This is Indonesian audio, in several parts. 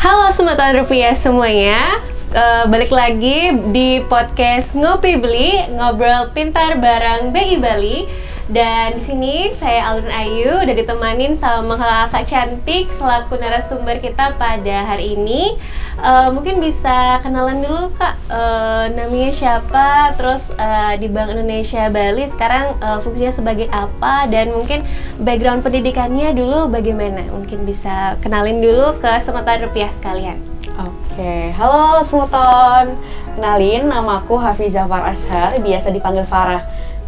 Halo Sobat Rupiah semuanya, balik lagi di podcast Ngopi Beli, ngobrol pintar bareng BI Bali. Dan di sini saya Alun Ayu udah ditemanin sama kakak cantik selaku narasumber kita pada hari ini. Mungkin bisa kenalan dulu Kak, namanya siapa, terus di Bank Indonesia Bali sekarang fungsinya sebagai apa, dan mungkin background pendidikannya dulu bagaimana. Mungkin bisa kenalin dulu ke Semeton Rupiah sekalian. Oke, halo Semeton. Kenalin, nama aku Hafizah Farah Ashar, biasa dipanggil Farah.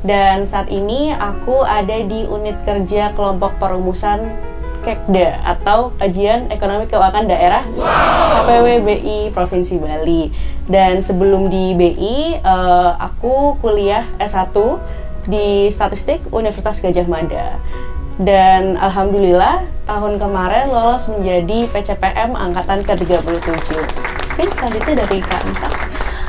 Dan saat ini aku ada di unit kerja kelompok perumusan Kekda atau Kajian Ekonomi Keuangan Daerah KPW BI Provinsi Bali. Dan sebelum di BI, aku kuliah S1 di Statistik Universitas Gadjah Mada. Dan alhamdulillah tahun kemarin lolos menjadi PCPM angkatan ke-37. Oke, selanjutnya dari Kak Nisa.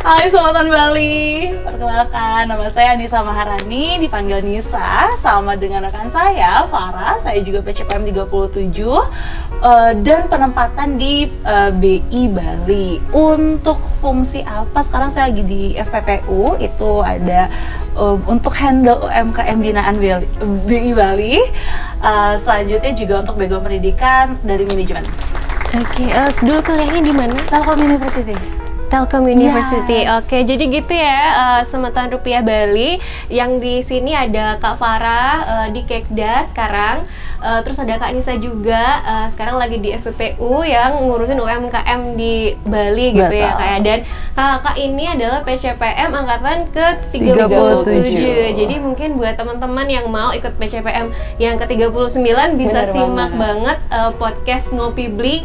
Hai Semeton Bali, perkenalkan nama saya Nisa Maharani, dipanggil Nisa, sama dengan rekan saya Farah. Saya juga PCPM 37 dan penempatan di BI Bali. Untuk fungsi apa? Sekarang saya lagi di FPPU, itu ada untuk handle UMKM binaan BI Bali. Selanjutnya juga untuk background pendidikan dari manajemen. Oke, dulu kuliahnya di mana? Telkom University. Telkom University. Yes. Oke, jadi gitu ya Semeton Rupiah Bali. Yang di sini ada Kak Farah di Kekda sekarang. Terus ada Kak Nisa juga sekarang lagi di FPPU yang ngurusin UMKM di Bali gitu. Betul. Ya Kak ya. Dan kakak ini adalah PCPM angkatan ke-37. Jadi mungkin buat teman-teman yang mau ikut PCPM yang ke-39 bisa simak banget podcast Ngopi Beli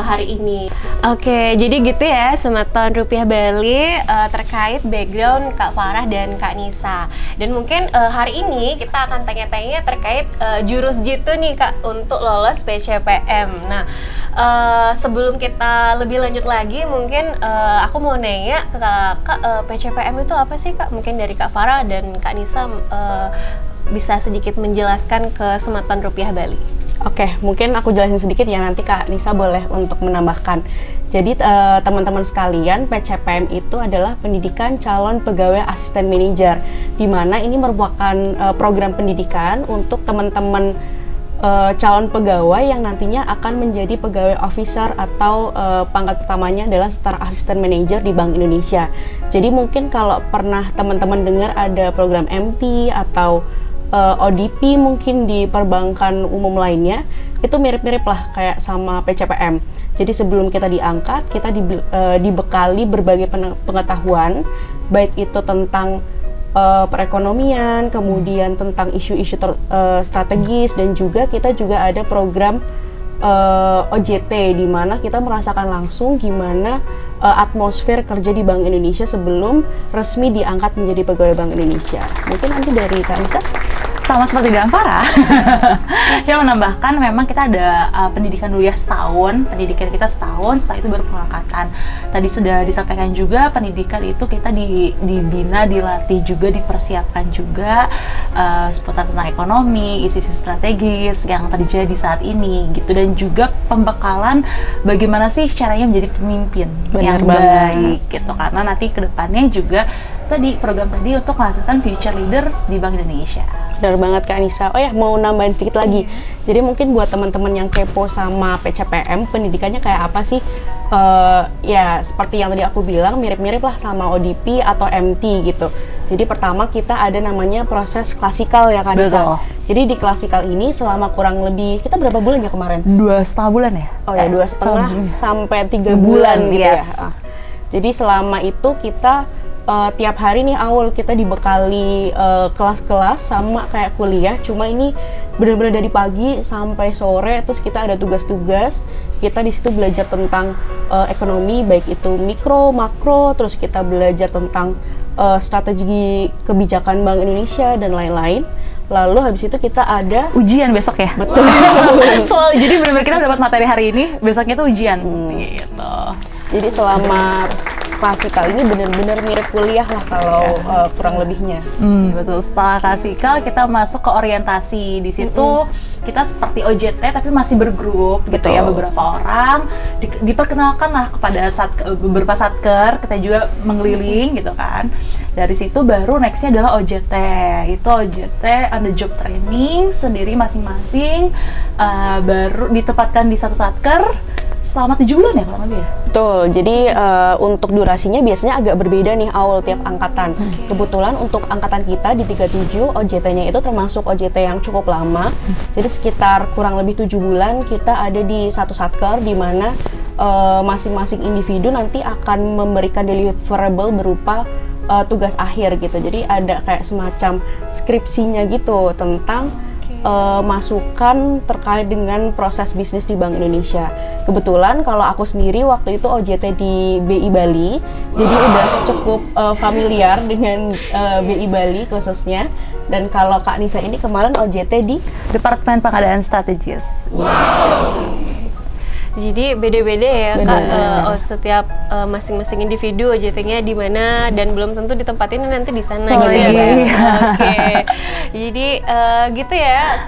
hari ini. Oke, jadi gitu ya Semeton Rupiah Bali terkait background Kak Farah dan Kak Nisa. Dan mungkin hari ini kita akan tanya-tanya terkait jurus jitu nih Kak untuk lolos PCPM. Nah, sebelum kita lebih lanjut lagi, mungkin aku mau nanya ke Kak, PCPM itu apa sih Kak? Mungkin dari Kak Farah dan Kak Nisa bisa sedikit menjelaskan ke Semeton Rupiah Bali. Oke, mungkin aku jelasin sedikit ya, nanti Kak Nisa boleh untuk menambahkan. Jadi teman-teman sekalian, PCPM itu adalah pendidikan calon pegawai asisten manajer, di mana ini merupakan program pendidikan untuk teman-teman calon pegawai yang nantinya akan menjadi pegawai officer atau pangkat pertamanya adalah setara asisten manajer di Bank Indonesia. Jadi mungkin kalau pernah teman-teman dengar ada program MT atau ODP mungkin di perbankan umum lainnya, itu mirip-mirip lah kayak sama PCPM. Jadi sebelum kita diangkat, kita dibekali berbagai pengetahuan, baik itu tentang perekonomian, kemudian tentang isu-isu strategis, dan juga kita juga ada program OJT, di mana kita merasakan langsung gimana atmosfer kerja di Bank Indonesia sebelum resmi diangkat menjadi pegawai Bank Indonesia. Mungkin nanti dari Kak Nisa. Sama seperti dengan Farah, yang menambahkan memang kita ada pendidikan dulu ya setahun, pendidikan kita setahun, setelah itu baru pengangkatan. Tadi sudah disampaikan juga, pendidikan itu kita dibina, dilatih juga, dipersiapkan juga seputar tentang ekonomi, isu-isu strategis yang terjadi saat ini gitu, dan juga pembekalan bagaimana sih caranya menjadi pemimpin yang baik gitu, karena nanti kedepannya juga tadi program tadi untuk menghasilkan future leaders di Bank Indonesia. Benar banget Kak Nisa. Oh ya, mau nambahin sedikit lagi. Jadi mungkin buat teman-teman yang kepo sama PCPM, pendidikannya kayak apa sih? Ya seperti yang tadi aku bilang, mirip-mirip lah sama ODP atau MT gitu. Jadi pertama kita ada namanya proses klasikal ya Kak Nisa. Betul. Jadi di klasikal ini selama kurang lebih, kita berapa bulan ya kemarin? 2,5 bulan ya? Oh ya, 2,5 sampai 3 bulan gitu yes. ya. Jadi selama itu kita tiap hari nih awal kita dibekali kelas-kelas sama kayak kuliah, cuma ini benar-benar dari pagi sampai sore, terus kita ada tugas-tugas. Kita di situ belajar tentang ekonomi, baik itu mikro, makro, terus kita belajar tentang strategi kebijakan Bank Indonesia dan lain-lain. Lalu habis itu kita ada ujian besok ya? Betul. Jadi benar-benar kita dapat materi hari ini, besoknya tuh ujian gitu. Jadi selama klasikal ini benar-benar mirip kuliah lah kalau kurang lebihnya. Betul. Setelah klasikal kita masuk ke orientasi. Di situ kita seperti OJT tapi masih bergrup gitu ya, beberapa orang diperkenalkan lah kepada beberapa satker, kita juga mengeliling gitu kan. Dari situ baru nextnya adalah OJT. Itu OJT on the job training sendiri masing-masing, baru ditempatkan di satu satker selama 7 bulan ya kurang lebih ya? Betul, jadi untuk durasinya biasanya agak berbeda nih awal tiap angkatan. Kebetulan untuk angkatan kita di 37, OJT-nya itu termasuk OJT yang cukup lama. Jadi sekitar kurang lebih 7 bulan kita ada di satu satker di mana masing-masing individu nanti akan memberikan deliverable berupa tugas akhir gitu. Jadi ada kayak semacam skripsinya gitu tentang masukan terkait dengan proses bisnis di Bank Indonesia. Kebetulan kalau aku sendiri waktu itu OJT di BI Bali, jadi udah cukup familiar dengan BI Bali khususnya. Dan kalau Kak Nisa ini kemarin OJT di Departemen Pengadaan Strategis. Jadi beda-beda ya Kak, setiap masing-masing individu OJT-nya di mana dan belum tentu ditempatin nanti di sana gitu ya Kak. Oke. Jadi gitu ya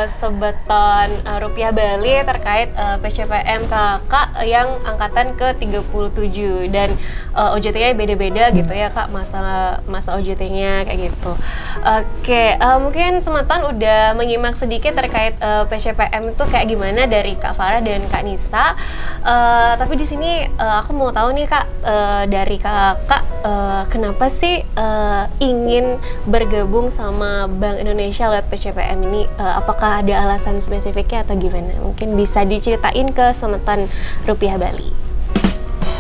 Sobeton Rupiah Bali terkait PCPM Kakak yang angkatan ke-37 dan OJT-nya beda-beda gitu ya Kak, masa OJT-nya kayak gitu. Oke, mungkin Semeton udah menyimak sedikit terkait PCPM itu kayak gimana dari Kak Farah dan Kak Nisa. Tapi di sini aku mau tahu nih Kak, dari Kakak kenapa sih ingin bergabung sama Bank Indonesia lewat PCPM ini? Apakah ada alasan spesifiknya atau gimana? Mungkin bisa diceritain ke Semeton Rupiah Bali.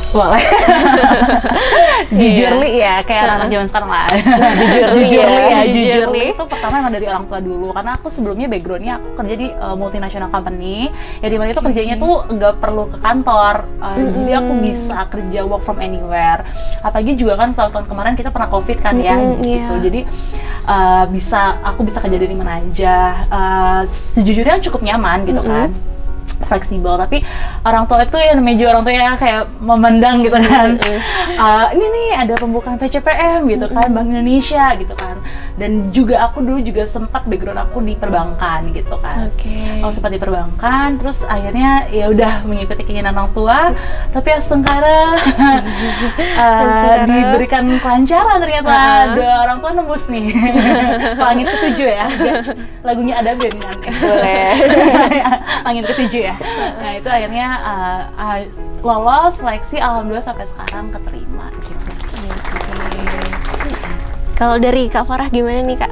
Boleh. Jujurly ya, kayak anak zaman sekarang lah. Jujurly itu pertama emang dari orang tua dulu, karena aku sebelumnya backgroundnya aku kerja di multinational company, ya dimana itu kerjanya tuh nggak perlu ke kantor, jadi aku bisa kerja work from anywhere. Apalagi juga kan tahun kemarin kita pernah COVID kan ya, gitu. Jadi aku bisa kerja dari mana aja. Sejujurnya cukup nyaman gitu kan. Fleksibel, tapi orang tua itu ya namanya juga orang tua yang kayak memandang gitu kan, ini nih ada pembukaan PCPM gitu kan, Bank Indonesia gitu kan, dan juga aku dulu juga sempat background aku di perbankan gitu kan, aku sempat di perbankan, terus akhirnya ya udah mengikuti keinginan orang tua, tapi setengkara diberikan kelancaran ternyata ada orang tua nembus nih langit ke-7 ya, lagunya ada band kan, boleh langit ke-7 ya. Nah itu akhirnya lolos seleksi, alhamdulillah sampai sekarang keterima gitu. Kalau dari Kak Farah gimana nih Kak,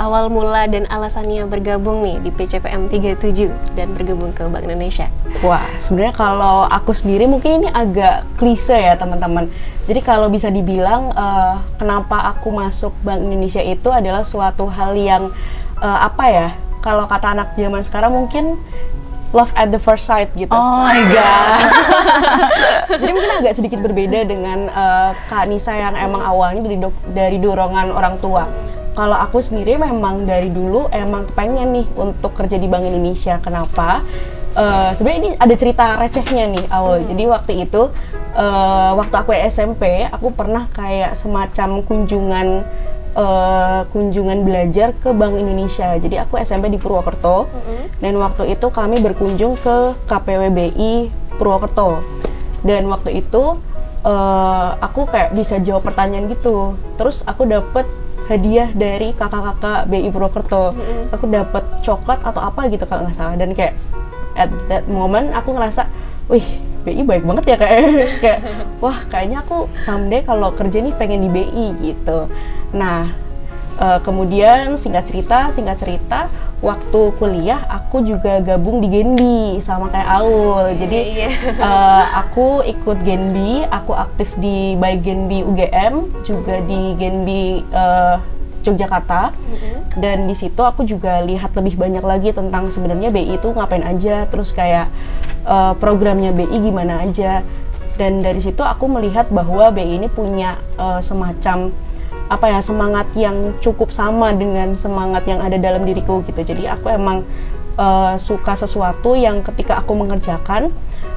awal mula dan alasannya bergabung nih di PCPM 37 dan bergabung ke Bank Indonesia? Wah, sebenarnya kalau aku sendiri mungkin ini agak klise ya teman-teman. Jadi kalau bisa dibilang kenapa aku masuk Bank Indonesia itu adalah suatu hal yang apa ya? Kalau kata anak zaman sekarang mungkin love at the first sight gitu. Oh my god. Jadi mungkin agak sedikit berbeda dengan Kak Nisa yang emang awalnya dari dorongan orang tua. Kalau aku sendiri memang dari dulu emang pengen nih untuk kerja di Bank Indonesia. Kenapa? Sebenarnya ini ada cerita recehnya nih awal. Jadi waktu itu waktu aku SMP, aku pernah kayak semacam kunjungan belajar ke Bank Indonesia. Jadi aku SMP di Purwokerto, dan waktu itu kami berkunjung ke KPWBI Purwokerto. Dan waktu itu aku kayak bisa jawab pertanyaan gitu. Terus aku dapet hadiah dari kakak-kakak BI Purwokerto. Aku dapet coklat atau apa gitu kalau nggak salah. Dan kayak at that moment aku ngerasa, wih, BI baik banget ya kayak wah kayaknya aku someday kalau kerja nih pengen di BI gitu. Nah, kemudian singkat cerita, waktu kuliah aku juga gabung di Genbi sama kayak Aul. Jadi aku ikut Genbi, aku aktif di baik Genbi UGM, juga di Genbi Yogyakarta. Dan di situ aku juga lihat lebih banyak lagi tentang sebenarnya BI itu ngapain aja, terus kayak programnya BI gimana aja. Dan dari situ aku melihat bahwa BI ini punya semacam semangat yang cukup sama dengan semangat yang ada dalam diriku gitu. Jadi aku emang suka sesuatu yang ketika aku mengerjakan,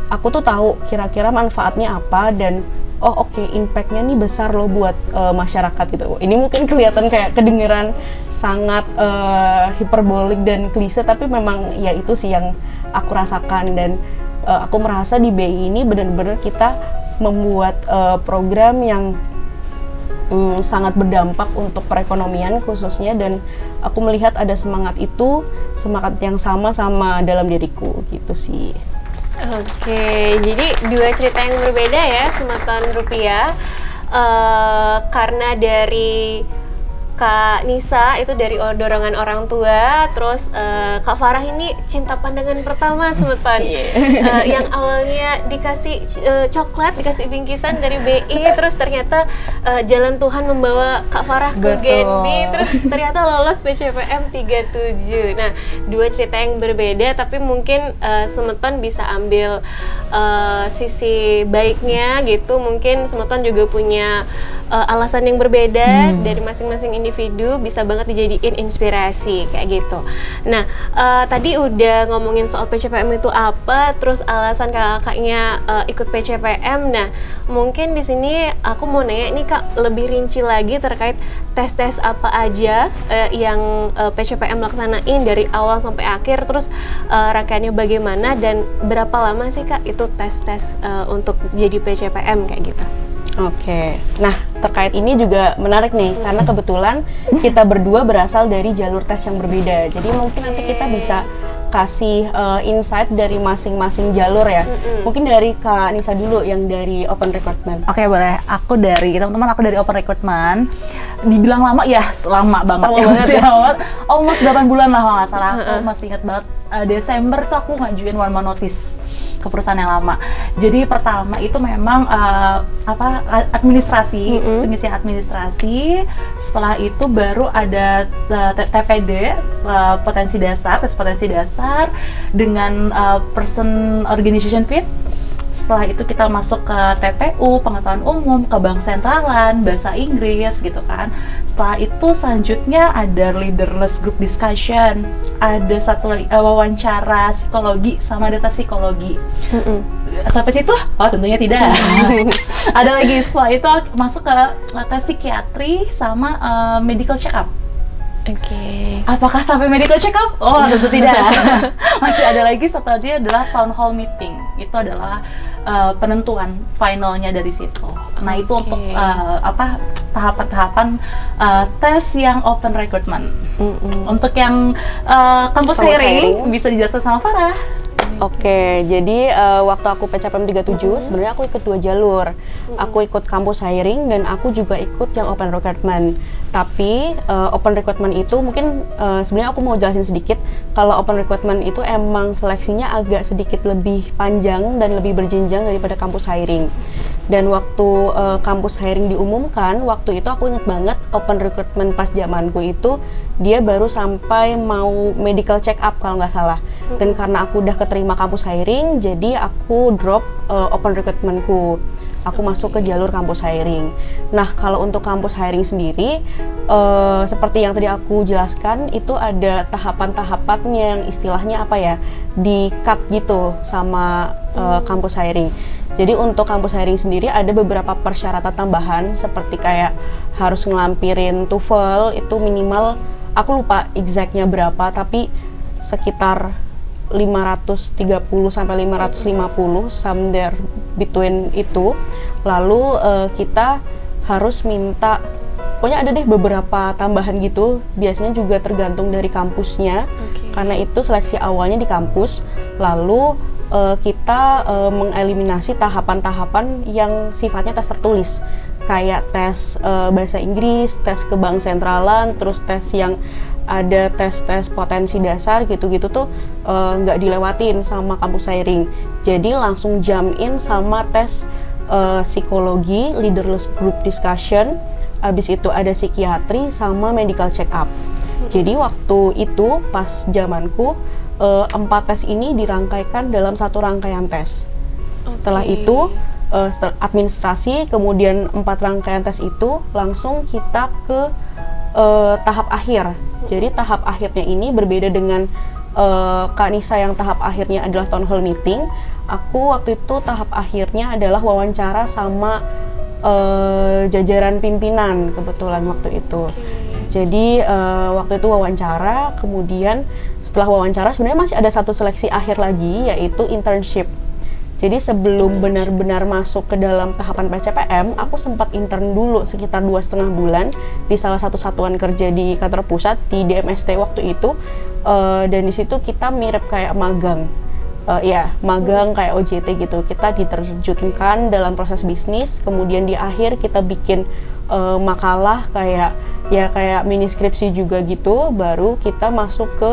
aku tuh tahu kira-kira manfaatnya apa, dan oh oke, impact-nya nih besar loh buat masyarakat gitu. Ini mungkin kelihatan kayak kedengeran sangat hiperbolik dan klise, tapi memang ya itu sih yang aku rasakan. Dan aku merasa di BI ini benar-benar kita membuat program yang sangat berdampak untuk perekonomian khususnya, dan aku melihat ada semangat yang sama dalam diriku gitu sih. Oke, jadi dua cerita yang berbeda ya, Semeton Rupiah. Karena dari Kak Nisa itu dari dorongan orang tua, terus Kak Farah ini cinta pandangan pertama Semeton. Yang awalnya dikasih coklat, dikasih bingkisan dari BI, terus ternyata jalan Tuhan membawa Kak Farah ke Genbi, terus ternyata lolos PCPM 37. Nah, dua cerita yang berbeda, tapi mungkin Semeton bisa ambil sisi baiknya gitu. Mungkin Semeton juga punya alasan yang berbeda dari masing-masing individu, bisa banget dijadiin inspirasi kayak gitu. Nah, tadi udah ngomongin soal PCPM itu apa, terus alasan kakaknya ikut PCPM. Nah, mungkin di sini aku mau nanya nih Kak, lebih rinci lagi terkait tes-tes apa aja yang PCPM laksanain dari awal sampai akhir, terus rangkaiannya bagaimana dan berapa lama sih Kak itu tes-tes untuk jadi PCPM kayak gitu? Oke, nah terkait ini juga menarik nih, karena kebetulan kita berdua berasal dari jalur tes yang berbeda. Jadi mungkin nanti kita bisa kasih insight dari masing-masing jalur ya. Mungkin dari Kak Nisa dulu yang dari Open Recruitment. Oke, boleh. Aku dari Open Recruitment. Dibilang lama ya, lama banget Lama ya, banget masih ya. lama. Almost 8 bulan lah kalau nggak salah. Aku masih ingat banget, Desember tuh aku ngajuin 1 month notice ke perusahaan yang lama. Jadi pertama itu memang administrasi, pengisian administrasi. Setelah itu baru ada TPD, tes potensi dasar dengan person organization fit. Setelah itu kita masuk ke TPU, pengetahuan umum, ke bank sentralan, bahasa Inggris gitu kan. Setelah itu selanjutnya ada leaderless group discussion, ada satu wawancara psikologi sama data psikologi. Sampai situ? Oh tentunya tidak. Ada lagi setelah itu masuk ke tes psikiatri sama medical check up. Oke. Apakah sampai medical check up? Oh, tentu tidak. Masih ada lagi setelah dia adalah town hall meeting. Itu adalah penentuan finalnya dari situ. Nah, itu untuk tahapan-tahapan tes yang open recruitment. Untuk yang kampus hiring bisa dijelaskan sama Farah. Oke, jadi waktu aku PCPM 37 sebenarnya aku ikut 2 jalur. Aku ikut kampus hiring dan aku juga ikut yang open recruitment. Tapi open recruitment itu mungkin sebenarnya aku mau jelasin sedikit. Kalau open recruitment itu emang seleksinya agak sedikit lebih panjang dan lebih berjenjang daripada kampus hiring. Dan waktu kampus hiring diumumkan, waktu itu aku inget banget open recruitment pas zamanku itu dia baru sampai mau medical check up kalau nggak salah. Dan karena aku udah keterima kampus hiring, jadi aku drop open recruitmentku. Aku masuk ke jalur kampus hiring. Nah, kalau untuk kampus hiring sendiri, seperti yang tadi aku jelaskan, itu ada tahapan-tahapannya yang istilahnya apa ya, di-cut gitu sama kampus hiring. Jadi untuk kampus hiring sendiri ada beberapa persyaratan tambahan, seperti kayak harus ngelampirin TOEFL, itu minimal, aku lupa exactnya berapa, tapi sekitar 530 sampai 550, somewhere between itu. Lalu kita harus minta, pokoknya ada deh beberapa tambahan gitu, biasanya juga tergantung dari kampusnya. Karena itu seleksi awalnya di kampus, lalu kita mengeliminasi tahapan-tahapan yang sifatnya tes tertulis, kayak tes bahasa Inggris, tes ke bank sentralan, terus tes yang ada tes-tes potensi dasar gitu-gitu tuh nggak dilewatin sama kampus hiring. Jadi langsung jump in sama tes psikologi, leaderless group discussion, abis itu ada psikiatri sama medical check up. Jadi waktu itu pas zamanku 4 tes ini dirangkaikan dalam satu rangkaian tes. Setelah itu administrasi, kemudian 4 rangkaian tes itu langsung kita ke tahap akhir. Jadi tahap akhirnya ini berbeda dengan Kak Nisa yang tahap akhirnya adalah town hall meeting. Aku waktu itu tahap akhirnya adalah wawancara sama jajaran pimpinan kebetulan waktu itu. Jadi waktu itu wawancara, kemudian setelah wawancara sebenarnya masih ada satu seleksi akhir lagi, yaitu internship. Jadi sebelum benar-benar masuk ke dalam tahapan PCPM, aku sempat intern dulu sekitar 2,5 bulan di salah satu satuan kerja di kantor pusat di DMST waktu itu. Dan di situ kita mirip kayak magang. Magang kayak OJT gitu. Kita diterjunkan dalam proses bisnis, kemudian di akhir kita bikin makalah kayak mini skripsi juga gitu, baru kita masuk ke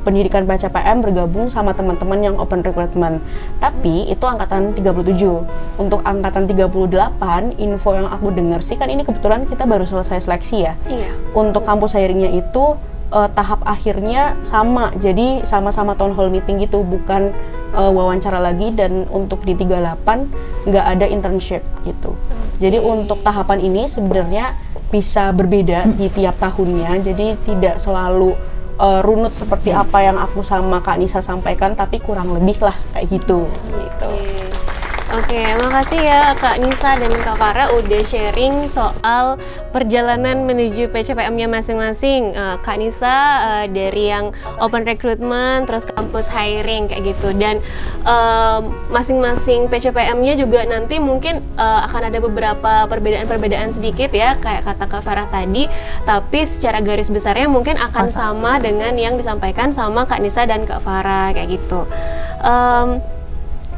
pendidikan PCPM bergabung sama teman-teman yang open recruitment. Tapi itu angkatan 37. Untuk angkatan 38, info yang aku dengar sih, kan ini kebetulan kita baru selesai seleksi ya. Iya. Untuk kampus hiringnya itu tahap akhirnya sama, jadi sama-sama town hall meeting gitu, bukan wawancara lagi. Dan untuk di 38 nggak ada internship gitu. Jadi untuk tahapan ini sebenarnya bisa berbeda di tiap tahunnya, jadi tidak selalu runut seperti apa yang aku sama Kak Nisa sampaikan, tapi kurang lebih lah kayak gitu. Oke, makasih ya Kak Nisa dan Kak Farah udah sharing soal perjalanan menuju PCPM-nya masing-masing. Kak Nisa dari yang open recruitment, terus kampus hiring kayak gitu. Dan masing-masing PCPM-nya juga nanti mungkin akan ada beberapa perbedaan-perbedaan sedikit ya, kayak kata Kak Farah tadi. Tapi secara garis besarnya mungkin akan sama dengan yang disampaikan sama Kak Nisa dan Kak Farah kayak gitu.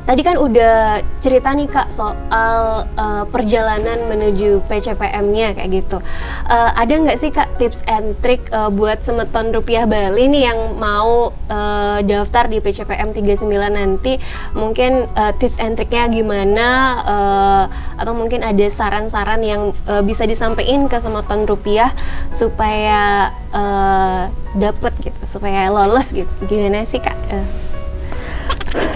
Tadi kan udah cerita nih Kak soal perjalanan menuju PCPM-nya kayak gitu. Ada nggak sih Kak tips and trick buat Semeton Rupiah Bali nih yang mau daftar di PCPM 39 nanti? Mungkin tips and tricknya gimana? Atau mungkin ada saran-saran yang bisa disampaikan ke Semeton Rupiah supaya dapet gitu, supaya lolos gitu. Gimana sih Kak?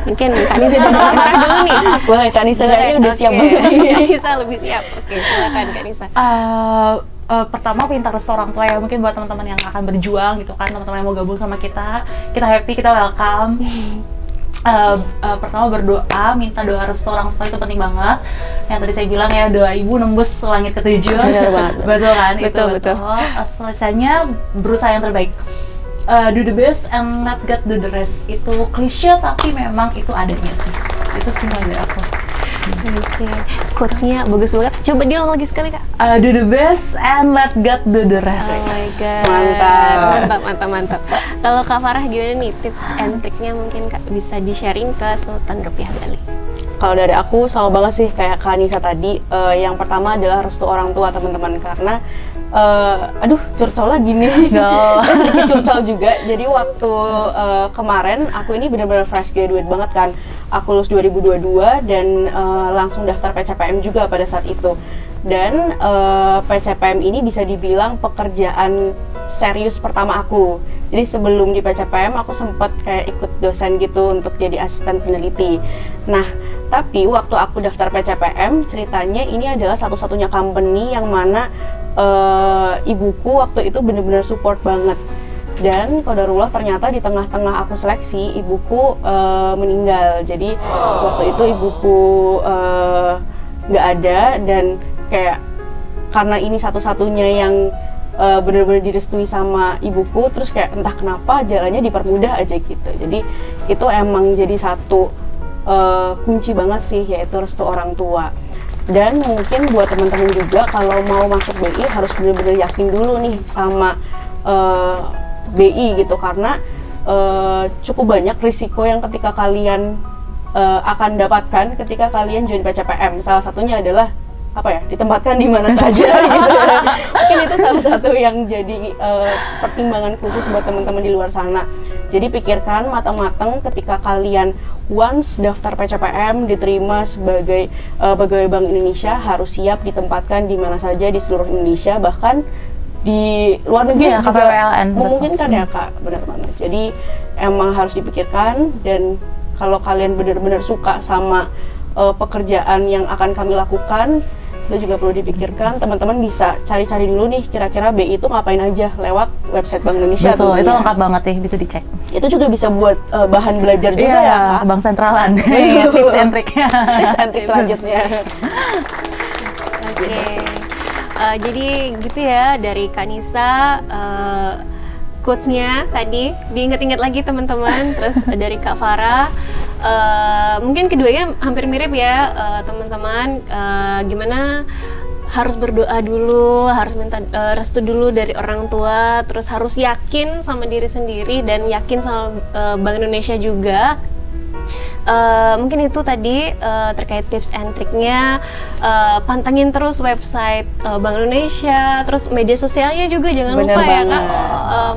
Mungkin Kak Nisa atau Kak Farah dulu nih. Boleh, Kak Nisa kayaknya udah siap banget. Kak Nisa lebih siap. Oke, silakan Kak Nisa. Pertama pintar restu orang tua ya, mungkin buat teman-teman yang akan berjuang gitu kan, teman-teman yang mau gabung sama kita happy, kita welcome. Pertama berdoa, minta doa restu orang tua itu penting banget. Yang tadi saya bilang ya, doa ibu nembus langit ketujuh. Benar banget. Betul kan? Betul. Selesainya berusaha yang terbaik. Do the best and let God do the rest. Itu klise tapi memang itu adanya sih. Itu semua dari aku. Oke, quotes-nya bagus banget. Coba diulang lagi sekali Kak. Do the best and let God do the rest. Oh my god. Mantap. Kalau Kak Farah gimana nih tips and triknya, mungkin Kak bisa di-sharing ke Semeton Rupiah Bali? Kalau dari aku sama banget sih kayak Kak Nisa tadi. Yang pertama adalah restu orang tua teman-teman, karena curcol lagi nih. Sedikit curcol juga. Jadi waktu kemarin aku ini benar-benar fresh graduate banget kan. Aku lulus 2022 dan langsung daftar PCPM juga pada saat itu. Dan PCPM ini bisa dibilang pekerjaan serius pertama aku. Jadi sebelum di PCPM aku sempat kayak ikut dosen gitu untuk jadi asisten peneliti. Nah, tapi waktu aku daftar PCPM, ceritanya ini adalah satu-satunya company yang mana ibuku waktu itu benar-benar support banget. Dan qadarullah ternyata di tengah-tengah aku seleksi, ibuku meninggal. Jadi waktu itu ibuku nggak ada, dan kayak karena ini satu-satunya yang benar-benar direstui sama ibuku, terus kayak entah kenapa jalannya dipermudah aja gitu. Jadi itu emang jadi satu kunci banget sih, yaitu restu orang tua. Dan mungkin buat teman-teman juga kalau mau masuk BI harus benar-benar yakin dulu nih sama BI gitu, karena cukup banyak risiko yang ketika kalian akan dapatkan ketika kalian join PCPM. Salah satunya adalah ditempatkan di mana saja gitu. Mungkin itu salah satu yang jadi pertimbangan khusus buat teman-teman di luar sana. Jadi pikirkan matang-matang ketika kalian once daftar PCPM diterima sebagai pegawai Bank Indonesia, harus siap ditempatkan di mana saja di seluruh Indonesia, bahkan di luar negeri ya, juga KPWLN, memungkinkan ya Kak, benar banget. Jadi emang harus dipikirkan, dan kalau kalian benar-benar suka sama pekerjaan yang akan kami lakukan, itu juga perlu dipikirkan. Teman-teman bisa cari-cari dulu nih kira-kira BI itu ngapain aja lewat website Bank Indonesia. Betul, itu lengkap banget nih, bisa dicek. Itu juga bisa buat bahan belajar juga ya, Bank sentralan. Tips and trick. Tips and trick selanjutnya. Oke. Gitu sih. Jadi gitu ya dari Kak Nisa, quotes-nya tadi diingat-ingat lagi teman-teman. Terus dari Kak Farah, mungkin keduanya hampir mirip ya teman-teman. Gimana harus berdoa dulu, harus minta restu dulu dari orang tua, terus harus yakin sama diri sendiri dan yakin sama Bank Indonesia juga. Mungkin itu tadi terkait tips and triknya. Pantengin terus website Bank Indonesia, terus media sosialnya juga jangan Bener lupa ya Kak. banget.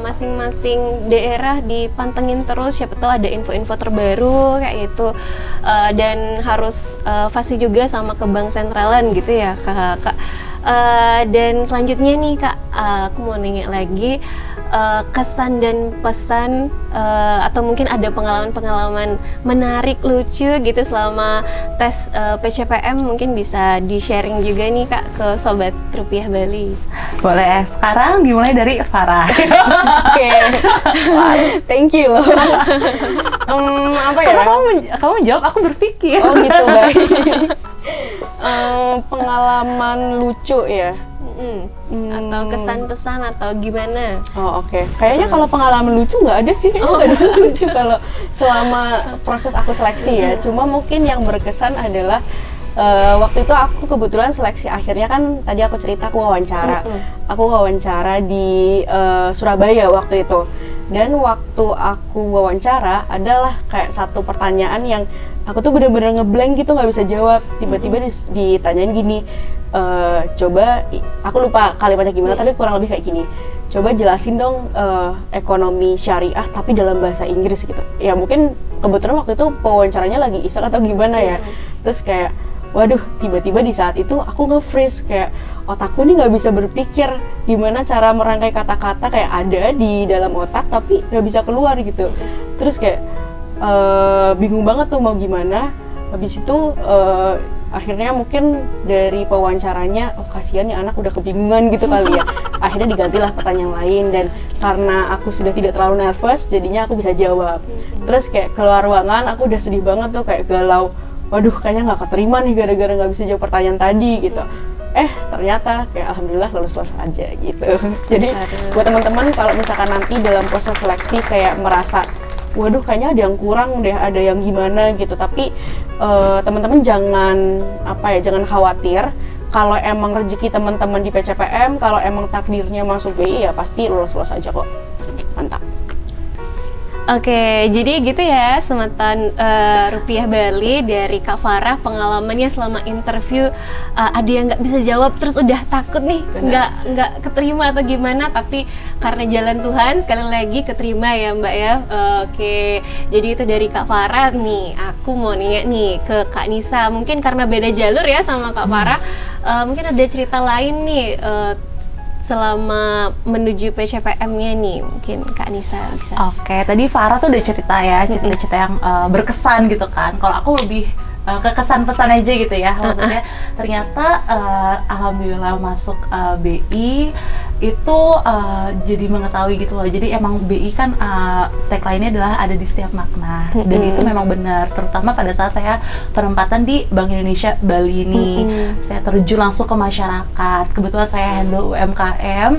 Masing-masing daerah dipantengin terus, siapa tahu ada info-info terbaru kayak gitu. Dan harus fasih juga sama ke bank sentralan gitu ya Kak. Dan selanjutnya nih Kak, aku mau nanya lagi, kesan dan pesan atau mungkin ada pengalaman-pengalaman menarik, lucu gitu selama tes PCPM, mungkin bisa di-sharing juga nih Kak ke Sobat Rupiah Bali. Boleh, sekarang dimulai dari Farah. Oke. Thank you loh. Apa ya? Karena kamu jawab, aku berpikir. Oh gitu, baik. Pengalaman lucu ya. Atau kesan pesan atau gimana? Oh oke. Kayaknya kalau pengalaman lucu nggak ada sih. Kayaknya nggak ada lucu kalau selama proses aku seleksi ya. Cuma mungkin yang berkesan adalah waktu itu aku kebetulan seleksi akhirnya kan tadi aku cerita aku wawancara. Aku wawancara di Surabaya waktu itu. Dan waktu aku wawancara adalah kayak satu pertanyaan yang aku tuh bener-bener ngeblank gitu, nggak bisa jawab. Tiba-tiba ditanyain gini, coba, aku lupa kalimatnya gimana, tapi kurang lebih kayak gini. Coba jelasin dong ekonomi syariah tapi dalam bahasa Inggris gitu. Ya mungkin kebetulan waktu itu pewawancaranya lagi iseng atau gimana ya. Terus kayak, waduh, tiba-tiba di saat itu aku nge-freeze, kayak otakku nih nggak bisa berpikir gimana cara merangkai kata-kata, kayak ada di dalam otak tapi nggak bisa keluar gitu. Terus kayak bingung banget tuh mau gimana. Habis itu akhirnya mungkin dari pewawancaranya, oh kasihan nih anak udah kebingungan gitu kali ya. Akhirnya digantilah pertanyaan lain, dan karena aku sudah tidak terlalu nervous jadinya aku bisa jawab. Terus kayak keluar ruangan aku udah sedih banget tuh, kayak galau, waduh kayaknya nggak keterima nih gara-gara nggak bisa jawab pertanyaan tadi gitu. Ternyata kayak alhamdulillah lulus aja gitu. Jadi buat teman-teman kalau misalkan nanti dalam proses seleksi kayak merasa waduh kayaknya ada yang kurang deh, ada yang gimana gitu, tapi teman-teman jangan khawatir. Kalau emang rezeki teman-teman di PCPM, kalau emang takdirnya masuk BI ya pasti lulus aja kok. Mantap. Oke, jadi gitu ya Semeton Rupiah Bali dari Kak Farah, pengalamannya selama interview. Ada yang nggak bisa jawab terus udah takut nih, nggak keterima atau gimana, tapi karena jalan Tuhan sekali lagi keterima ya Mbak ya. Oke, jadi itu dari Kak Farah nih. Aku mau nanya nih ke Kak Nisa, mungkin karena beda jalur ya sama Kak Farah, mungkin ada cerita lain nih selama menuju PCPM-nya nih, mungkin Kak Nisa bisa. Oke, tadi Farah tuh udah cerita ya, cerita-cerita yang berkesan gitu kan. Kalau aku lebih ke kesan-pesan aja gitu ya. Maksudnya ternyata alhamdulillah masuk BI itu jadi mengetahui gitu loh. Jadi emang BI kan tagline-nya adalah ada di setiap makna, dan itu memang benar, terutama pada saat saya penempatan di Bank Indonesia Bali ini. Saya terjun langsung ke masyarakat. Kebetulan saya handle UMKM,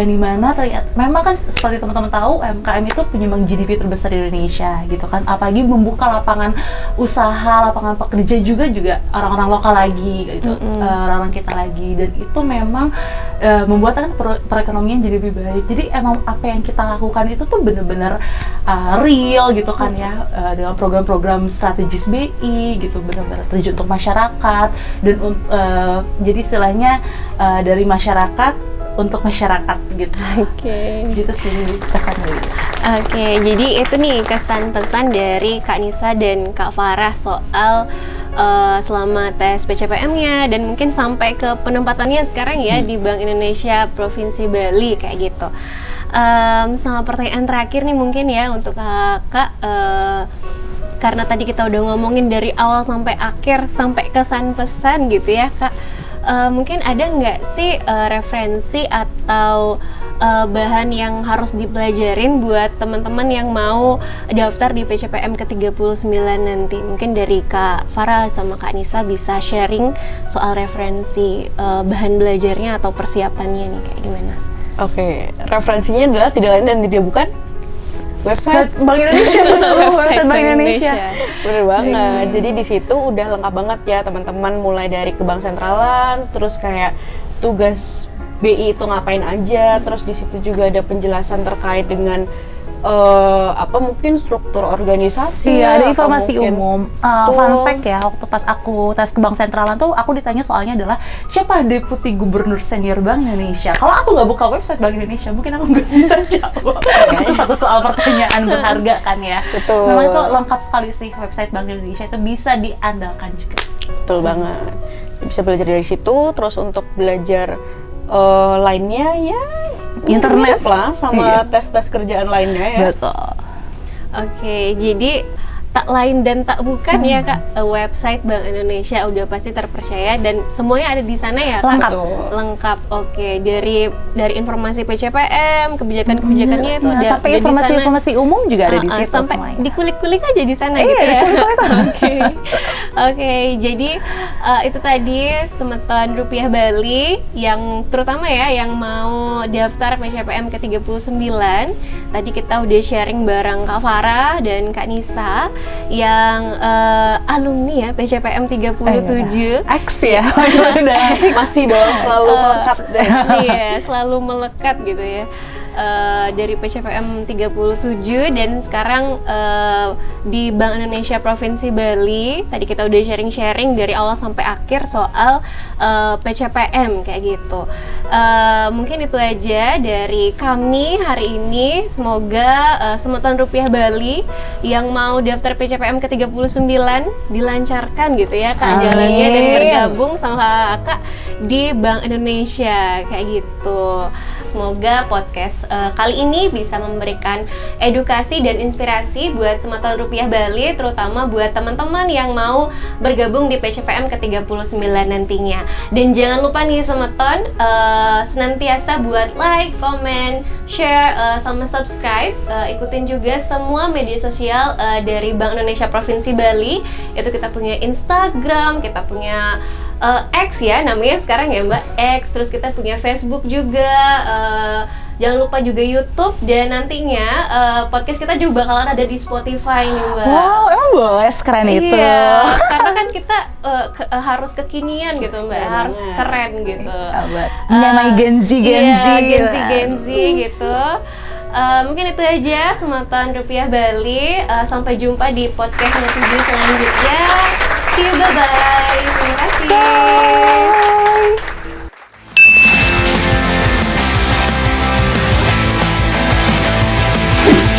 yang dimana ternyata memang kan seperti teman-teman tahu, UMKM itu penyumbang GDP terbesar di Indonesia gitu kan. Apalagi membuka lapangan usaha, lapangan pekerja juga orang-orang lokal lagi gitu, orang-orang kita lagi, dan itu memang membuat kan perekonomian jadi lebih baik. Jadi emang apa yang kita lakukan itu tuh bener-bener real gitu kan ya, dengan program-program strategis BI gitu, bener-bener terjun untuk masyarakat, dan jadi istilahnya dari masyarakat untuk masyarakat gitu. Gitu sih kesannya. Oke, jadi itu nih kesan pesan dari Kak Nisa dan Kak Farah soal selama tes PCPM-nya dan mungkin sampai ke penempatannya sekarang ya di Bank Indonesia Provinsi Bali kayak gitu. Sama pertanyaan terakhir nih mungkin ya untuk Kakak, karena tadi kita udah ngomongin dari awal sampai akhir sampai kesan pesan gitu ya Kak. Mungkin ada nggak sih referensi atau bahan yang harus dipelajarin buat teman-teman yang mau daftar di PCPM ke-39 nanti. Mungkin dari Kak Farah sama Kak Nisa bisa sharing soal referensi bahan belajarnya atau persiapannya nih kayak gimana? Oke, referensinya adalah tidak lain dan tidak bukan website Bank Indonesia. Website Bank Indonesia. Bener banget. Jadi di situ udah lengkap banget ya teman-teman, mulai dari ke bank sentralan, terus kayak tugas BI itu ngapain aja, terus di situ juga ada penjelasan terkait dengan mungkin struktur organisasi. Iya, ada informasi mungkin umum. Fun fact ya, waktu pas aku tes ke bank sentralan tuh aku ditanya soalnya adalah siapa deputi gubernur senior Bank Indonesia. Kalau aku nggak buka website Bank Indonesia, mungkin aku nggak bisa jawab. Itu satu soal pertanyaan berharga kan ya. Betul. Memang itu lengkap sekali sih, website Bank Indonesia itu bisa diandalkan juga. Betul banget. Bisa belajar dari situ, terus untuk belajar lainnya ya Internet lah sama tes-tes kerjaan lainnya ya. Betul. Oke, jadi tak lain dan tak bukan ya Kak, website Bank Indonesia udah pasti terpercaya dan semuanya ada di sana ya Kak? Lengkap. Lengkap. Oke, dari informasi PCPM, kebijakan-kebijakannya itu udah sampai di sana. informasi umum juga ada di situ sampai semuanya. dikulik-kulik aja di sana gitu ya. Oke, jadi itu tadi Semeton Rupiah Bali yang terutama ya yang mau daftar PCPM ke-39. Tadi kita udah sharing bareng Kak Farah dan Kak Nisa yang alumni ya PCPM 37. X ya. Masih dong selalu melekat deh. Iya, selalu melekat gitu ya. Dari PCPM 37 dan sekarang di Bank Indonesia Provinsi Bali. Tadi kita udah sharing-sharing dari awal sampai akhir soal PCPM kayak gitu. Mungkin itu aja dari kami hari ini. Semoga Semeton Rupiah Bali yang mau daftar PCPM ke-39 dilancarkan gitu ya Kak jalannya dan bergabung sama Kakak di Bank Indonesia kayak gitu. Semoga podcast kali ini bisa memberikan edukasi dan inspirasi buat Semeton Rupiah Bali, terutama buat teman-teman yang mau bergabung di PCPM ke-39 nantinya. Dan jangan lupa nih Semeton, senantiasa buat like, comment, share, sama subscribe. Ikutin juga semua media sosial dari Bank Indonesia Provinsi Bali. Itu kita punya Instagram, kita punya X ya namanya sekarang ya Mbak, X, terus kita punya Facebook juga, jangan lupa juga YouTube, dan nantinya podcast kita juga bakalan ada di Spotify nih Mbak. Wow, emang boleh sekeren itu. Iya, karena kan kita harus kekinian gitu Mbak, harus keren gitu. Menyamai Gen Z Gen Z gitu. Mungkin itu aja Semeton Rupiah Bali. Sampai jumpa di podcast Netizen selanjutnya. See you, bye-bye. Terima kasih. Bye.